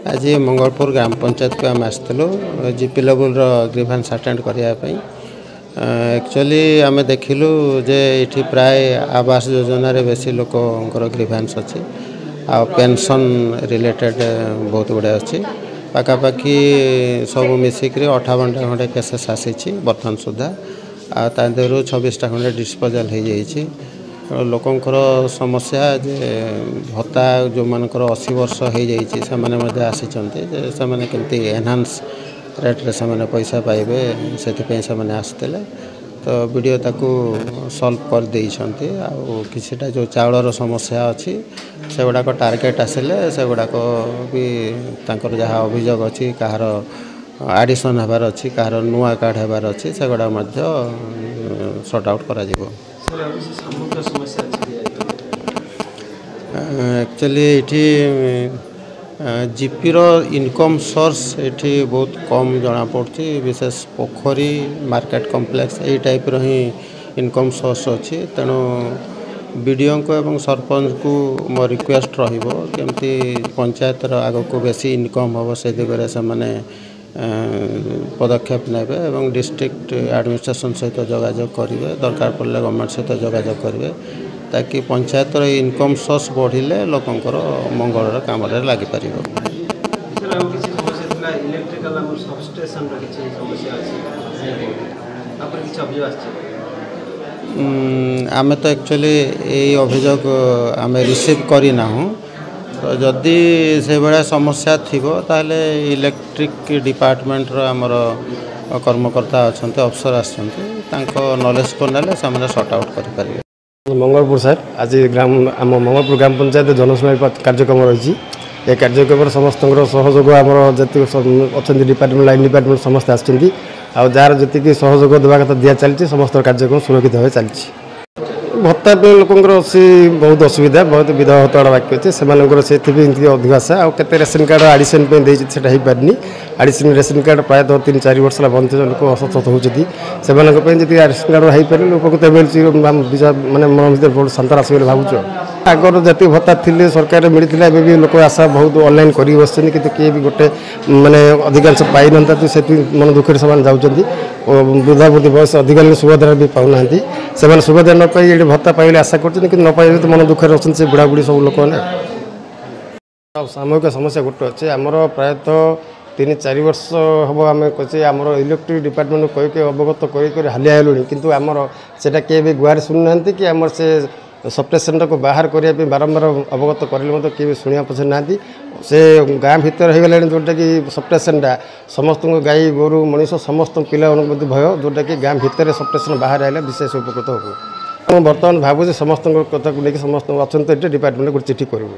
आज मंगलपुर ग्राम पंचायत को आम आसलु जीपी लेवल ग्रीवेंस अटेंड करने एक्चुअली आम देखिलु जे ये प्राय आवास योजना रे बेसी लोकर ग्रीवेंस अच्छी आ पेंशन रिलेटेड बहुत गुड़े अच्छी पाखापाखि सब मिसिक 58टा खंडे केसेस आसी बर्तमान सुधा आदर 26टा खंडे डिस्पोजल हो जाइए लोकंर समस्या जे भत्ता जो मानकर 80 वर्ष हो जाइए आसी केमती एनहांस रेट्रे से पैसा पाइबे से आसते तो वीडियो ताकू सॉल्व कर देइछंती किछटा जो चाउलर समस्या अच्छी से गुड़ाक टार्गेट आसिले से गुड़ाक भी तांकर जहाँ अभियोग अच्छी कहार एडिशन होबार अच्छी कहार नुआ कार्ड होबार अच्छी से गुड़ा सॉर्ट आउट करा जिवो। एक्चुअली ये जीपीर इनकम सोर्स ये बहुत कम जना पड़ी विशेष पोखरी मार्केट कॉम्प्लेक्स यही टाइप ही इनकम सोर्स अच्छी तेणु बीडीओ को एवं सरपंच को मो रिक्वेस्ट रमती पंचायत आग को बेसी इनकम हम से दिगरे से पदक्षेप नेबे एवं डिस्ट्रिक्ट एडमिनिस्ट्रेशन सहित जोगाजोग करेंगे दरकार पड़े गवर्नमेंट सहित जोगाजोग करेंगे ताकि पंचायत इनकम सोर्स बढ़िले लोकंर मंगल काम लग पार। आमे तो एक्चुअली यही अभियोग आम रिसीव करना तो जदि से भाया समस्या थी ताले इलेक्ट्रिक डिपार्टमेंट आमर कर्मकर्ता अच्छा अफसर आसो नॉलेज को ना सॉर्ट आउट करें। मंगलपुर सर आज ग्राम आम मंगलपुर ग्राम पंचायत जनसुनाई कार्यक्रम रही ये कार्यक्रम समस्त सहयोग आमर जी अच्छा डिपार्टमेंट लाइन डिपार्टमेंट समस्त आजार जी सहयोग देवा कथा दि चलती समस्त कार्यक्रम सुरक्षित भाव चलती भत्ता लोकर अच्छी बहुत असुविधा बहुत विधवा भत्ता बाकी अच्छे से अधिक आशा आते रेसन कार्ड आडिशन से हो पारनी आडिशन रेसन कार्ड प्रायतः 3-4 वर्ष बंद लोक असचेत होती से रेसन कार्ड हो पारे लोक मिलूँ मानने मन भर बहुत शांत आस भावुँ आगर जी भत्ता थी सरकार मिलता है भी लोक आशा बहुत ऑनलाइन कर बस कि किए भी गोटे मानने अधिकांश पाई ना तो से मन दुखे से जाऊँगी वृद्धा वृद्धि बयस अधिकांश सुभद्रा भी पाऊना से सुभद्रा न पाई ये भत्ता पाइले आशा कर न पाइले तो मन दुखे अच्छे से बुढ़ा बुढ़ी सब लोक मैंने सामूहिक समस्या गोटे अच्छे आमर प्रायतः 3-4 वर्ष हम आम कहे आमर इलेक्ट्रिक डिपार्टमेंट कहीकि अवगत कर हालिया हेलुणी किंतु आमर से किए भी गुहार शुणुना कि आमर से सबस्टेशन को बाहर करने बारंबार अवगत करें किए भी शुणा पछे ना से गाँ भीतर हो गले जोटा कि सबस्टेशनटा समस्त गाई गोरु मनीष समस्त पिला भय जोटा कि गाँ भितर सबस्टेशन बाहर आए विशेष उपकृत हो बर्तमान भावुँ समस्त कथा को लेकिन समस्त अच्छा डिपार्टमेंट गोटे चिठी करूँ।